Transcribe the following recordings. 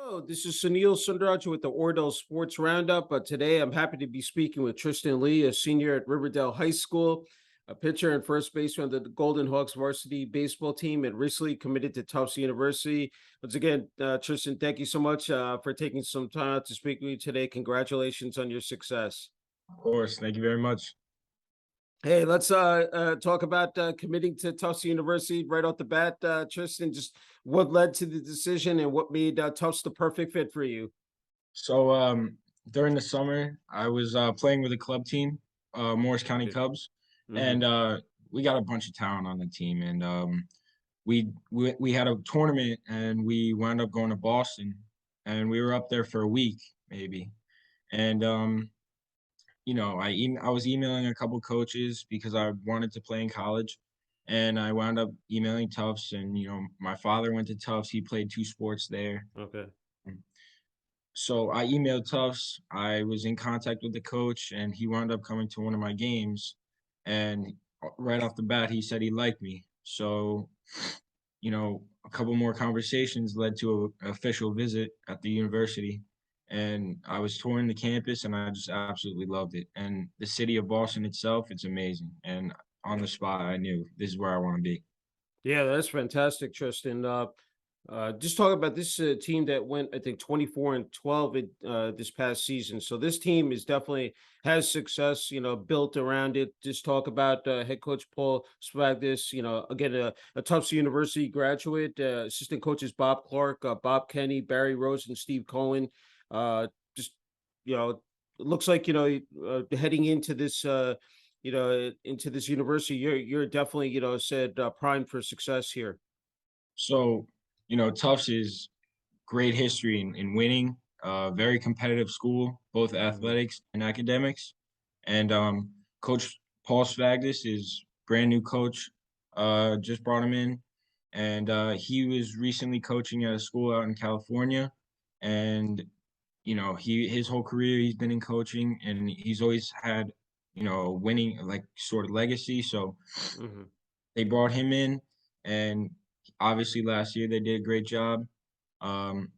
Hello, this is Sunil Sunder Raj with the Oradell Sports Round-Up. Today, I'm happy to be speaking with Tristan Lee, a senior at River Dell High School, a pitcher and first baseman of the Golden Hawks varsity baseball team, and recently committed to Tufts University. Once again, Tristan, thank you so much for taking some time out to speak with me today. Congratulations on your success. Of course. Thank you very much. Hey, let's talk about committing to Tufts University right off the bat, Tristan. Just what led to the decision and what made Tufts the perfect fit for you? So during the summer, I was playing with a club team, Morris County Cubs, Mm-hmm. and we got a bunch of talent on the team. And we had a tournament, and we wound up going to Boston, and we were up there for a week maybe. And I was emailing a couple coaches because I wanted to play in college, and I wound up emailing Tufts. And my father went to Tufts; he played two sports there. Okay. So I emailed Tufts. I was in contact with the coach, and he wound up coming to one of my games. And right off the bat, he said he liked me. So, a couple more conversations led to an official visit at the university. And I was touring the campus, and I just absolutely loved it. And the city of Boston itself, it's amazing. And on the spot, I knew this is where I want to be. Yeah, that's fantastic, Tristan. Just talk about this team that went, I think, 24-12 this past season. So this team is definitely has success, built around it. Just talk about head coach Paul Spagdis, again, a Tufts University graduate, assistant coaches Bob Clark, Bob Kenny, Barry Rose, and Steve Cohen. Just, it looks like, heading into this, into this university, you're definitely, said primed for success here. So, Tufts is great history in winning. Very competitive school, both Mhm. athletics and academics. And Coach Paul Svagdis is brand new coach. Just brought him in, and he was recently coaching at a school out in California. And his whole career he's been in coaching, and he's always had a winning like sort of legacy. So Mhm. they brought him in, and obviously last year they did a great job. Um,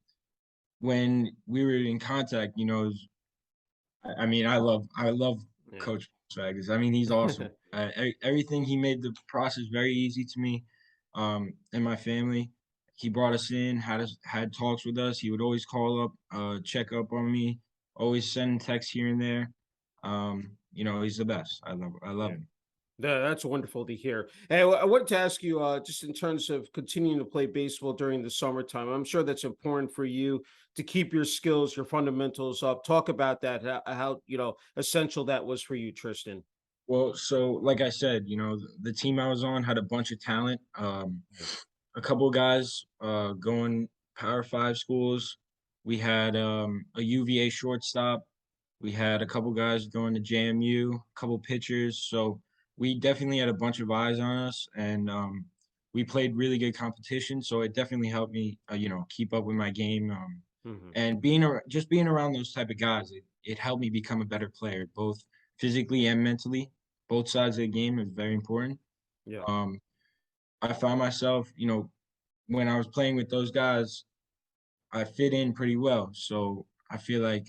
when we were in contact, I mean, I love Yeah. Coach Spags. I mean, he's awesome. Everything he made the process very easy to me, and my family. He brought us in, had talks with us. He would always call up, check up on me, always send texts here and there. He's the best. I love Yeah. him. That's wonderful to hear. Hey, I wanted to ask you, just in terms of continuing to play baseball during the summertime, I'm sure that's important for you to keep your skills, your fundamentals up. Talk about that, how essential that was for you, Tristan. Well, so like I said, the team I was on had a bunch of talent. Yeah. A couple guys going Power Five schools. We had a UVA shortstop. We had a couple guys going to JMU, a couple pitchers. So we definitely had a bunch of eyes on us, and we played really good competition. So it definitely helped me, keep up with my game. Hmm. And just being around those type of guys, it helped me become a better player, both physically and mentally. Both sides of the game is very important. Yeah. Um, I found myself, when I was playing with those guys, I fit in pretty well. So I feel like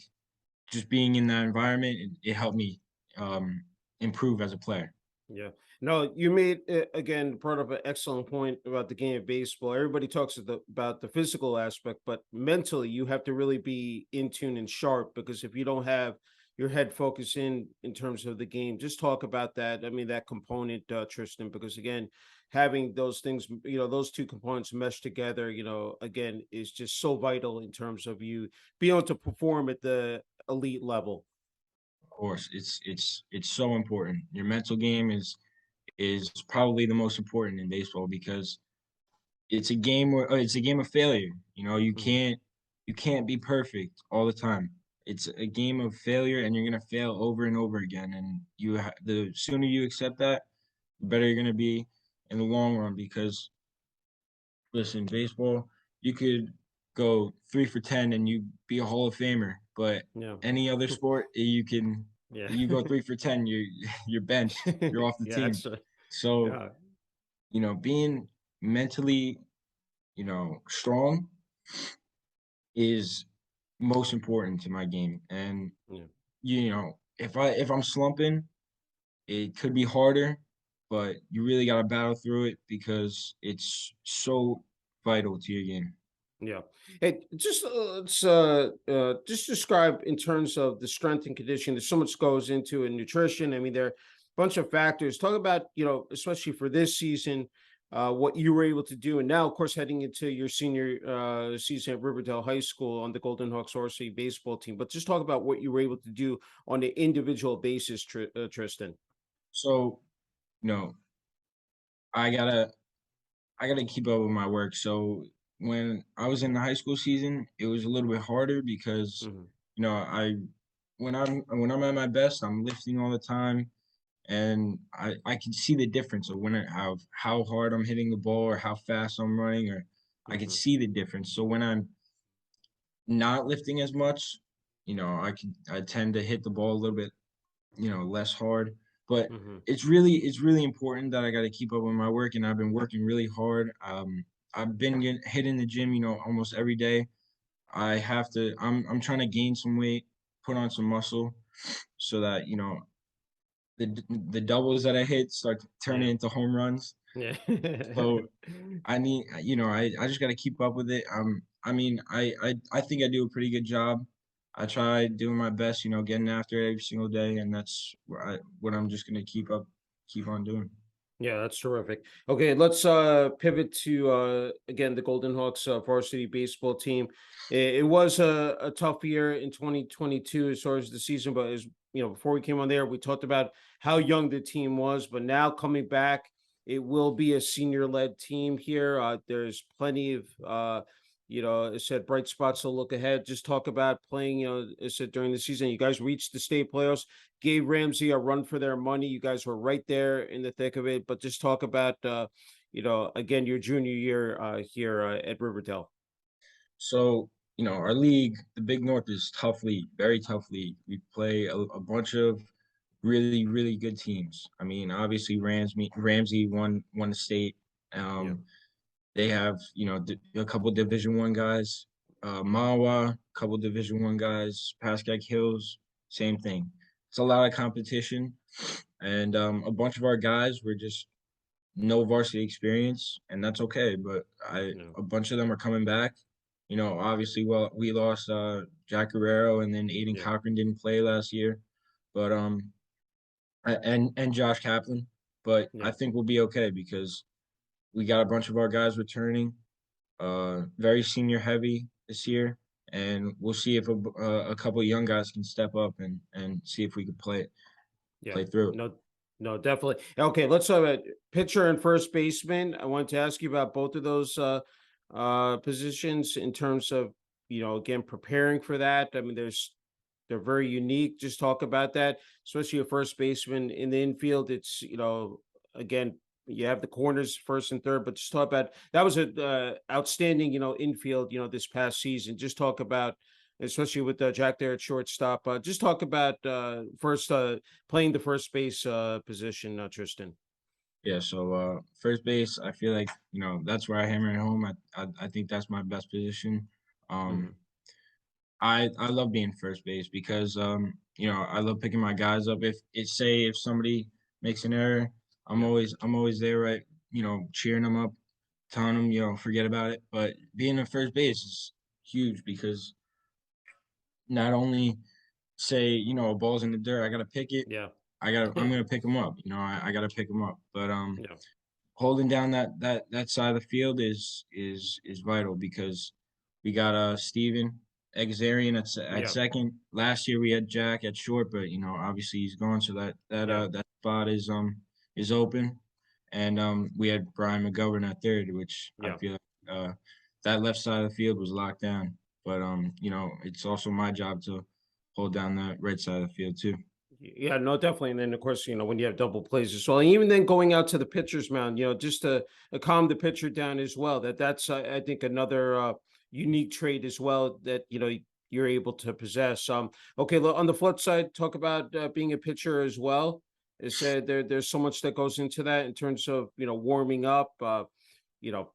just being in that environment, it helped me um, improve as a player. Yeah. No, you made again brought up an excellent point about the game of baseball. Everybody talks about the physical aspect, but mentally you have to really be in tune and sharp because if you don't have your head focused in terms of the game, just talk about that. I mean that component, Tristan, because again, having those things, those two components meshed together, again, is just so vital in terms of you being able to perform at the elite level. Of course, it's so important. Your mental game is probably the most important in baseball because it's a game of failure. Mhm. You can't be perfect all the time. It's a game of failure, and you're gonna fail over and over again. And the sooner you accept that, the better you're gonna be in the long run. Because listen, baseball, you could go 3 for 10 and you be a Hall of Famer, but Yeah. any other sport, Yeah. you go 3 for 10, you're benched, you're off the Yeah, team. that's right. So Yeah. being mentally strong is most important to my game. And Yeah. if I'm slumping, it could be harder, but you really got to battle through it because it's so vital to your game. Yeah. Hey, just just describe in terms of the strength and conditioning. There's so much goes into it, nutrition. I mean, there are a bunch of factors. Talk about, especially for this season, what you were able to do, and now, of course, heading into your senior season at River Dell High School on the Golden Hawks varsity baseball team. But just talk about what you were able to do on an individual basis, Tristan. So, you know, I gotta I gotta keep up with my work. So when I was in the high school season, it was a little bit harder because, Hmm. I when I'm at my best, I'm lifting all the time, and I can see the difference of when how hard I'm hitting the ball or how fast I'm running, or I could Hmm. see the difference. So when I'm not lifting as much, I tend to hit the ball a little bit, less hard. But Hmm. it's really important that I got to keep up with my work, and I've been working really hard. I've been hitting the gym, almost every day. I have to. I'm trying to gain some weight, put on some muscle, so that the doubles that I hit start turning Yeah. into home runs. Yeah. So I need, I just got to keep up with it. I mean, I think I do a pretty good job. I try doing my best, getting after it every single day, and that's what I'm just gonna keep on doing. Yeah, that's terrific. Okay, let's pivot to again the Golden Hawks varsity baseball team. It was a tough year in 2022 as far as the season, but as before we came on there, we talked about how young the team was, but now coming back, it will be a senior-led team here. There's plenty of I said bright spots to look ahead. Just talk about playing, I said during the season, you guys reached the state playoffs, gave Ramsey a run for their money. You guys were right there in the thick of it. But just talk about, again, your junior year here at Riverdale. So, our league, the Big North, is tough league, very tough league. We play a bunch of really, really good teams. I mean, obviously Ramsey won the state. Yeah, Um, they have, a couple Division 1 guys. Mawa, couple Division 1 guys. Pascack Hills, same thing. It's a lot of competition, and a bunch of our guys were just no varsity experience, and that's okay. But yeah, a bunch of them are coming back. Obviously, well, we lost Jack Guerrero, and then Aiden yeah, Cochran didn't play last year, but and Josh Kaplan. But I yeah. think we'll be okay because we got a bunch of our guys returning. Very senior heavy this year, and we'll see if a couple of young guys can step up and see if we can Yeah, play through it. no, no, definitely. Okay, let's talk about pitcher and first baseman. I wanted to ask you about both of those positions in terms of, again, preparing for that. I mean, they're very unique. Just talk about that, especially a first baseman in the infield. It's, again, you have the corners first and third, but just talk about that was a outstanding, infield, this past season. Just talk about, especially with Jack there at shortstop. Just talk about first playing the first base position, Tristan. Yeah, so first base, I feel like that's where I hammer it home. I think that's my best position. Hmm. Um, I love being first base because I love picking my guys up. If somebody makes an error, Yeah, I'm always there, right? Cheering them up, telling them forget about it. But being a first base is huge because not only say a ball's in the dirt, I gotta pick it. yeah, I'm gonna pick them up. I gotta pick them up. But yeah, holding down that side of the field is vital because we got Steven Exarian at yeah, second. Last year we had Jack at short, but obviously he's gone, so yeah, that spot is open. And we had Brian McGovern at third, which I yeah. feel like that left side of the field was locked down. But it's also my job to hold down the right side of the field too. Yeah, no, definitely. And then, of course, when you have double plays as well, and even then going out to the pitcher's mound, just to calm the pitcher down as well. That's I think another unique trait as well that you're able to possess. Okay, on the flip side, talk about being a pitcher as well. Is said there's so much that goes into that in terms of warming up,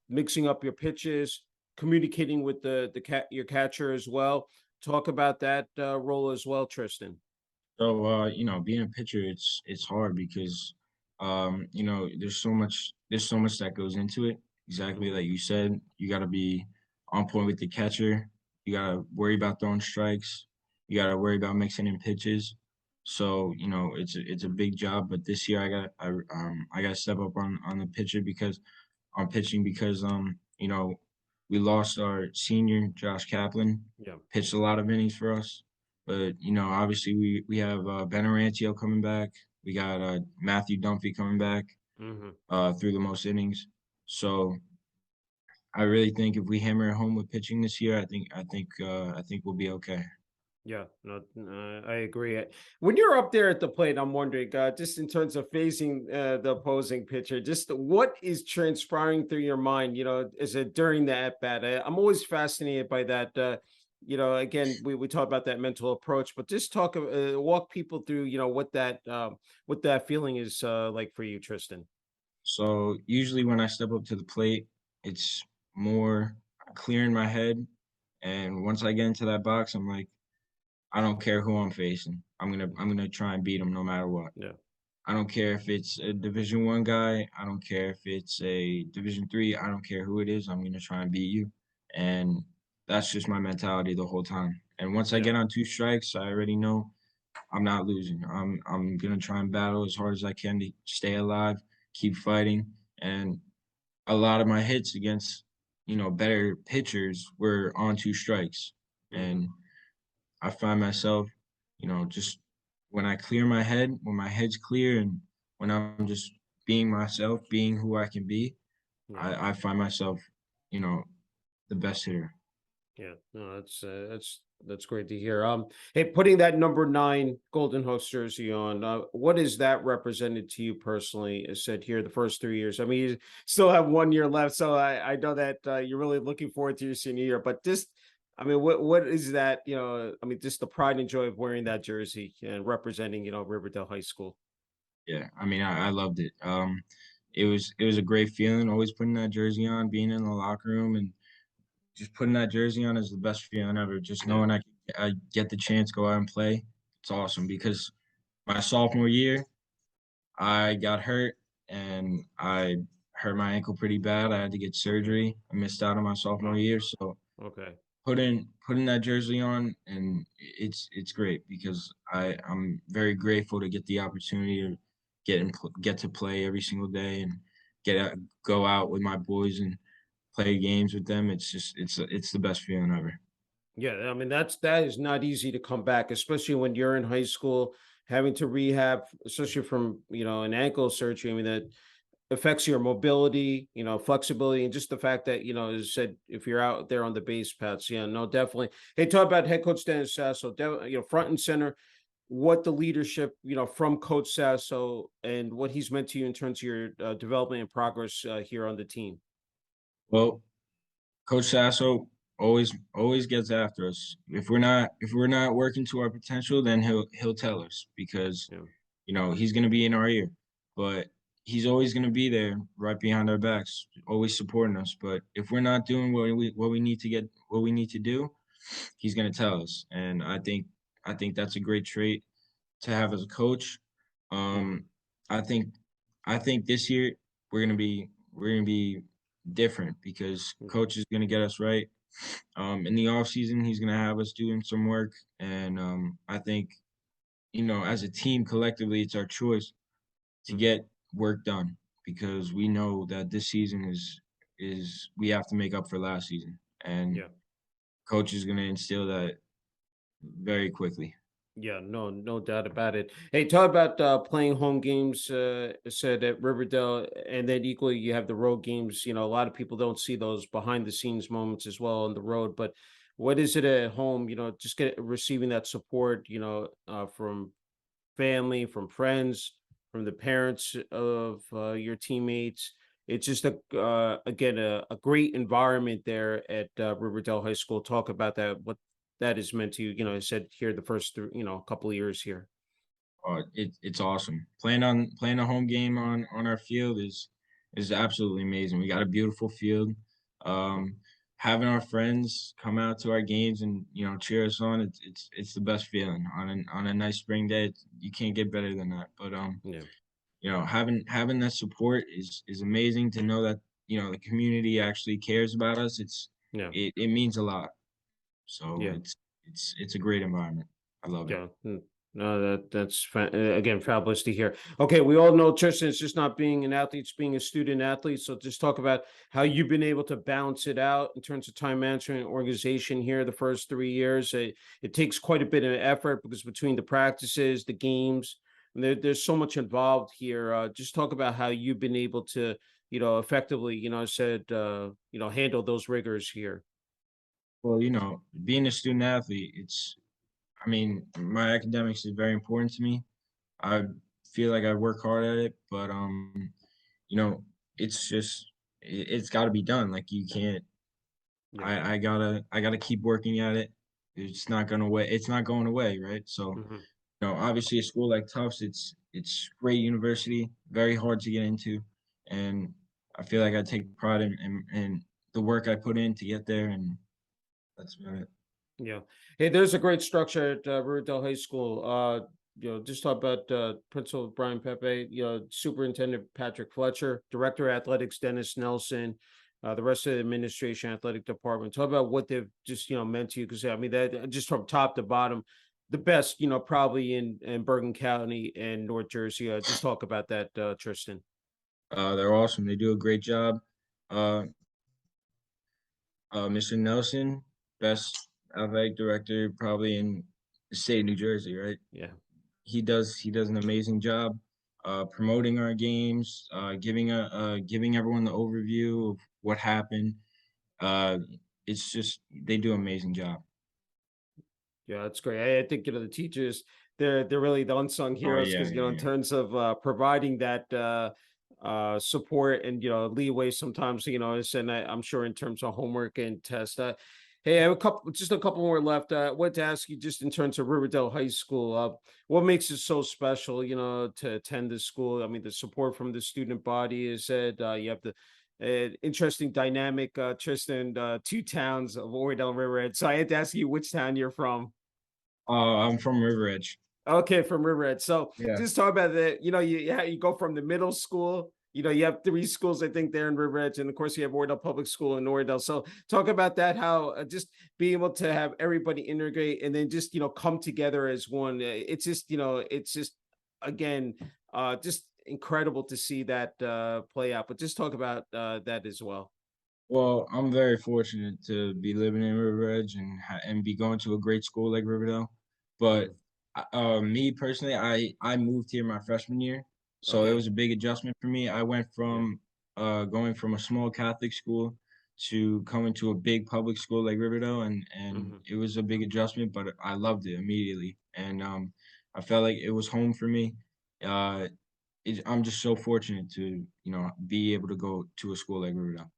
mixing up your pitches. communicating with your catcher as well. Talk about that role as well, Tristan. So, being a pitcher, it's hard because, there's so much that goes into it. Exactly Hmm. like you said, you got to be on point with the catcher. You got to worry about throwing strikes. You got to worry about mixing in pitches. So, it's a big job. But this year, I got to step up on the pitcher because on pitching because we lost our senior Josh Kaplan, Yeah. pitched a lot of innings for us. But obviously we have Ben Arancio coming back. We got Matthew Dunphy coming back Hmm. through the most innings. So I really think if we hammer it home with pitching this year, I think we'll be okay. Yeah, no, I agree. When you're up there at the plate, I'm wondering, just in terms of facing the opposing pitcher, just what is transpiring through your mind? Is it during the at bat? I'm always fascinated by that. Again, we talk about that mental approach, but just walk people through, what that feeling is like for you, Tristan. So usually when I step up to the plate, it's more clearing my head. And once I get into that box, I'm like, I don't care who I'm facing. I'm gonna try and beat him no matter what. Yeah, I don't care if it's a Division 1 guy. I don't care if it's a Division 3. I don't care who it is. I'm gonna try and beat you, and that's just my mentality the whole time. And once I yeah, get on 2 strikes, I already know I'm not losing. I'm gonna try and battle as hard as I can to stay alive, keep fighting, and a lot of my hits against better pitchers were on 2 strikes, hmm, and I find myself, just when I clear my head, when my head's clear and when I'm just being myself, being who I can be, yeah. I find myself, you know, the best hitter. Yeah, no, that's great to hear. Hey, putting that number 9 Golden Host jersey on, what is that represented to you personally? As said here, the first 3 years. I mean, you still have 1 year left, so I know that you're really looking forward to your senior year. But just, I mean, what is that? I mean, just the pride and joy of wearing that jersey and representing, Riverdale High School. Yeah, I mean, I loved it. It was a great feeling, always putting that jersey on, being in the locker room, and just putting that jersey on is the best feeling ever. Just Yeah, knowing I get the chance to go out and play, it's awesome. Because my sophomore year, I got hurt and I hurt my ankle pretty bad. I had to get okay, surgery. I missed out on my sophomore wow, year, so okay, putting that jersey on and it's great because I'm very grateful to get the opportunity to get to play every single day and go out with my boys and play games with them. It's just it's the best feeling ever. yeah. I mean, that is not easy to come back, especially when you're in high school, having to rehab, especially from an ankle surgery. I mean, that affects your mobility, flexibility, and just the fact that, as I said, if you're out there on the base paths, yeah, no, definitely. Hey, talk about head coach Dennis Sasso, front and center, what the leadership, from Coach Sasso and what he's meant to you in terms of your development and progress here on the team. Well, Coach Sasso always gets after us. If we're not working to our potential, then he'll tell us because Yeah, he's gonna be in our ear. But he's always gonna be there right behind our backs, always supporting us. But if we're not doing what we need to do, he's gonna tell us. And I think that's a great trait to have as a coach. hmm, Um, I think I think this year we're gonna be different because hmm, coach is gonna get us right. In the off season, he's gonna have us doing some work, and I think as a team collectively, it's our choice to hmm. get work done because we know that this season is we have to make up for last season, and Yeah. coach is gonna instill that very quickly. Yeah, no doubt about it. Hey, talk about playing home games. Said at Riverdale, and then equally you have the road games. A lot of people don't see those behind the scenes moments as well on the road. But what is it at home? Just receiving that support. From family, from friends, from the parents of your teammates. It's just again a great environment there at Riverdale High School. Talk about that. What that is meant to you. I said here the first couple of years here. It's awesome. Playing a home game on our field is absolutely amazing. We got a beautiful field. Um, having our friends come out to our games and cheer us on, it's the best feeling on a nice spring day. You can't get better than that. But Yeah. having that support is amazing. To know that the community actually cares about us, Yeah. it means a lot. So Yeah. it's a great environment. I love it. Yeah. No, again, fabulous to hear. Okay, we all know, Tristan, it's just not being an athlete, it's being a student athlete. So just talk about how you've been able to balance it out in terms of time management and organization here the first 3 years. It takes quite a bit of effort because between the practices, the games, and there's so much involved here. Just talk about how you've been able to, effectively, handle those rigors here. Well, being a student athlete, I mean, my academics is very important to me. I feel like I work hard at it, but you know, it's just it's got to be done. Like you can't. Yeah. I gotta keep working at it. It's not gonna away. It's not going away, right? So, Hmm. obviously, a school like Tufts, it's great university, very hard to get into, and I feel like I take pride in the work I put in to get there, and that's about it. Yeah. Hey, there's a great structure at River Dell High School. Just talk about Principal Brian Pepe, Superintendent Patrick Fletcher, Director of Athletics Dennis Nelson, the rest of the administration, athletic department. Talk about what they've just meant to you, because I mean that just from top to bottom, the best probably in Bergen County and North Jersey. Just talk about that, Tristan. They're awesome. They do a great job. Uh, Mr. Nelson, best athletic director probably in the state of New Jersey, right? Yeah. He does an amazing job promoting our games, giving everyone the overview of what happened. Uh, it's just they do an amazing job. Yeah, that's great. I think the teachers, they're really the unsung Oh heroes, yeah, because yeah, in yeah. terms of providing that support and leeway sometimes, and I'm sure in terms of homework and test. Hey, I have just a couple more left. I wanted to ask you, just in terms of Riverdale High School, what makes it so special, to attend this school? I mean, the support from the student body is said. You have the interesting dynamic, Tristan, two towns of Oradell and Riverhead. So I had to ask you which town you're from. I'm from River Edge. Okay, from Riverhead. So Yeah. just talk about that. You go from the middle school. You have three schools, I think, there in Riverhead, and of course you have Oradell Public School in Oradell. So talk about that. How just being able to have everybody integrate and then just come together as one. It's just again, just incredible to see that play out. But just talk about that as well. Well, I'm very fortunate to be living in River Edge and be going to a great school like Riverdale. But Mhm. me personally, I moved here my freshman year, so it Okay. was a big adjustment for me. I went Yeah. from going from a small Catholic school to coming to a big public school like Riverdale, and Hmm. it was a big adjustment, but I loved it immediately, and I felt like it was home for me. Uh, I'm just so fortunate to be able to go to a school like Riverdale.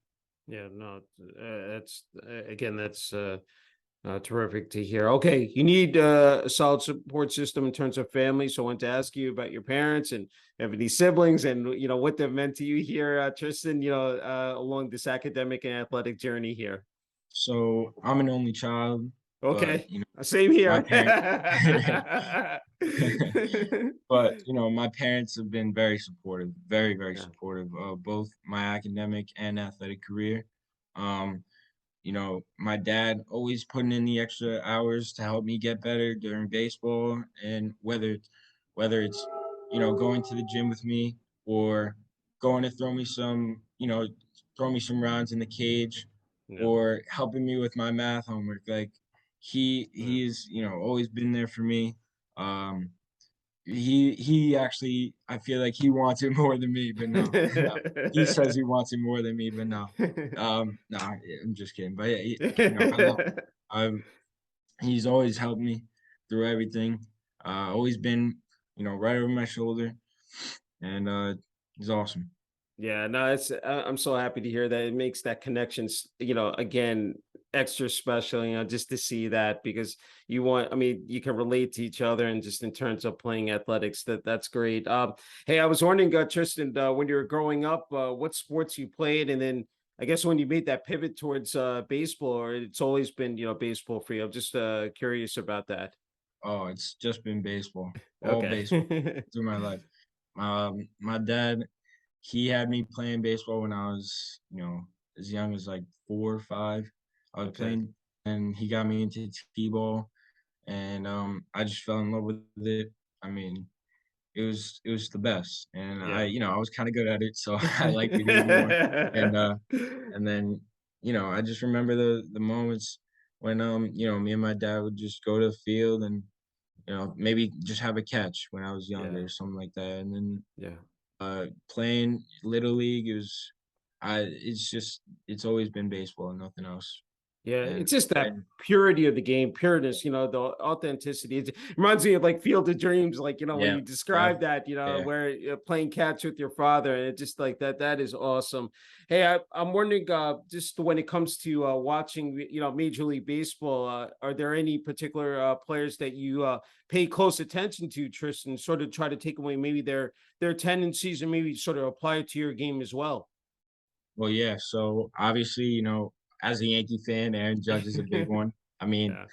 Yeah, no, that's again, that's terrific to hear. Okay, you need a solid support system in terms of family. So I want to ask you about your parents and have any siblings, and what they've meant to you here, Tristan. Along this academic and athletic journey here. So I'm an only child, but Okay, same my here. parents but my parents have been very supportive, very, very Yeah. supportive of both my academic and athletic career. Um, my dad always putting in the extra hours to help me get better during baseball, and whether it's going to the gym with me or going to throw me some rounds in the cage Yeah. or helping me with my math homework. Like Yeah. he's always been there for me. Um, he actually, I feel like he wants it more than me, but no, no. He says he wants it more than me, but no. No, I'm just kidding. But yeah, I love him. I've He's always helped me through everything. Always been, right over my shoulder, and he's awesome. Yeah, no, I'm so happy to hear that. It makes that connections, again, extra special, just to see that, because I mean, you can relate to each other, and just in terms of playing athletics, that's great. Hey, I was wondering, Tristan, when you were growing up, what sports you played, and then I guess when you made that pivot towards baseball, or it's always been, baseball for you? I'm just curious about that. Oh, it's just been baseball, all baseball Okay. through my life. My dad, he had me playing baseball when I was, as young as like 4 or 5. I was Okay. playing, and he got me into t-ball, and I just fell in love with it. I mean, it was the best, and Yeah. I was kind of good at it, so I liked it even more. And and then I just remember the moments when me and my dad would just go to the field and maybe just have a catch when I was younger Yeah. or something like that. And then Yeah. playing little league is it's always been baseball and nothing else. Yeah, And it's just that and purity of the game, pureness, the authenticity. It reminds me of like Field of Dreams, like, when yeah, you describe def- that, yeah. where you're playing catch with your father, and it just like that is awesome. Hey, I'm wondering, just when it comes to watching, Major League Baseball, are there any particular players that you pay close attention to, Tristan, sort of try to take away maybe their tendencies and maybe sort of apply it to your game as well? Well, yeah. So obviously, as a Yankee fan, Aaron Judge is a big one. I mean, Yeah,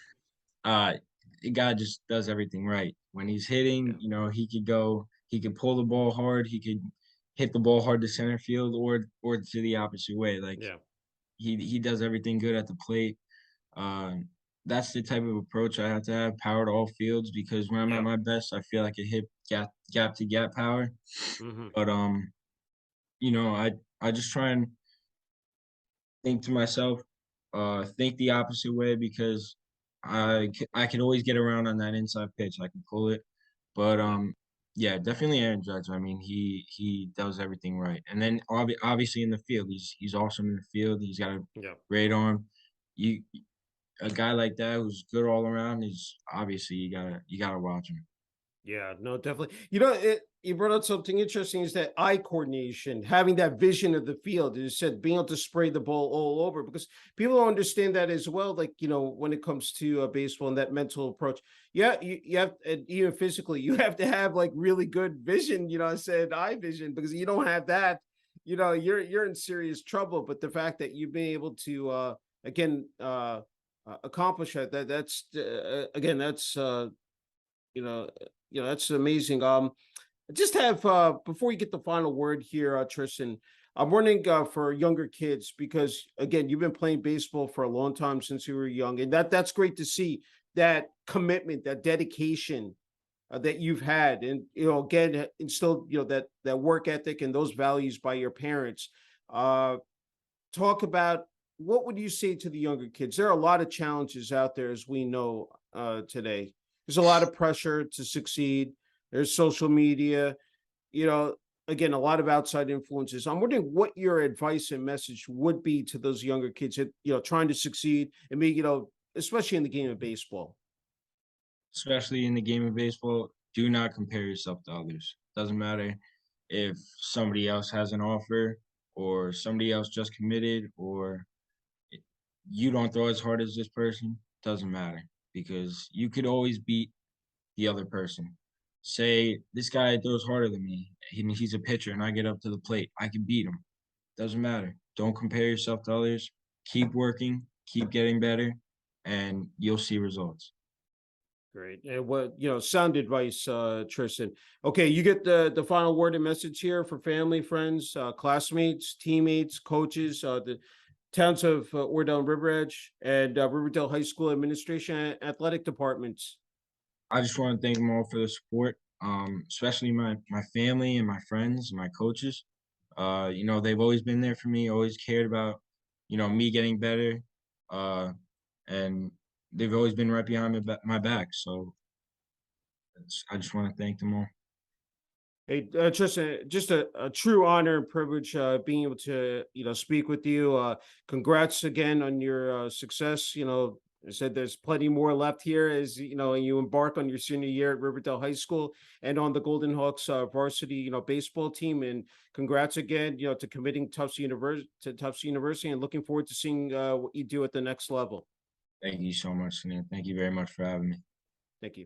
uh, the guy just does everything right. When he's hitting, yeah, he could pull the ball hard, he could hit the ball hard to center field or to the opposite way. Like yeah, he does everything good at the plate. Um, that's the type of approach I have to have, power to all fields, because when I'm at yeah. my best, I feel like I hit gap to gap power. Hmm. But I just try and think to myself, think the opposite way, because I could always get around on that inside pitch. I can pull it, but Yeah, yeah, definitely Aaron Judge. I mean, he does everything right, and then obviously in the field, he's awesome in the field. He's got a yeah. great arm. You A guy like that who's good all around is obviously you gotta watch him. Yeah, no, definitely. You brought up something interesting, is that eye coordination, having that vision of the field. You said being able to spray the ball all over, because people don't understand that as well. Like, when it comes to baseball and that mental approach. Yeah, you have, and even physically, you have to have like really good vision. I said eye vision, because you don't have that, you're in serious trouble. But the fact that you've been able to again accomplish that's again, that's you know, that's amazing. I just have before you get the final word here, Tristan, I'm wondering for younger kids, because again, you've been playing baseball for a long time, since you were young, and that's great to see that commitment, that dedication that you've had, and again, instilled, that work ethic and those values by your parents. Uh, Talk about, what would you say to the younger kids? There are a lot of challenges out there, as we know today. There's a lot of pressure to succeed. There's social media, you know, again, a lot of outside influences. I'm wondering what your advice and message would be to those younger kids that, trying to succeed, and maybe, especially in the game of baseball. Especially in the game of baseball, do not compare yourself to others. Doesn't matter if somebody else has an offer or somebody else just committed or you don't throw as hard as this person. Doesn't matter, because you could always beat the other person. Say this guy throws harder than me. He's a pitcher and I get up to the plate. I can beat him. Doesn't matter. Don't compare yourself to others. Keep working, keep getting better, and you'll see results. Great. And what, sound advice, Tristan. Okay, you get the final word and message here for family, friends, classmates, teammates, coaches, the towns of Oradell and River Edge, and Riverdale High School administration and athletic departments. I just want to thank them all for the support, especially my family and my friends, and my coaches. They've always been there for me, always cared about, me getting better, uh, and they've always been right behind my back. So I just want to thank them all. Hey, Tristan, just a true honor and privilege being able to, speak with you. Congrats again on your success. I said there's plenty more left here, as you embark on your senior year at Riverdale High School and on the Golden Hawks varsity, baseball team. And congrats again, to committing Tufts University, and looking forward to seeing what you do at the next level. Thank you so much, Sunil. Thank you very much for having me. Thank you.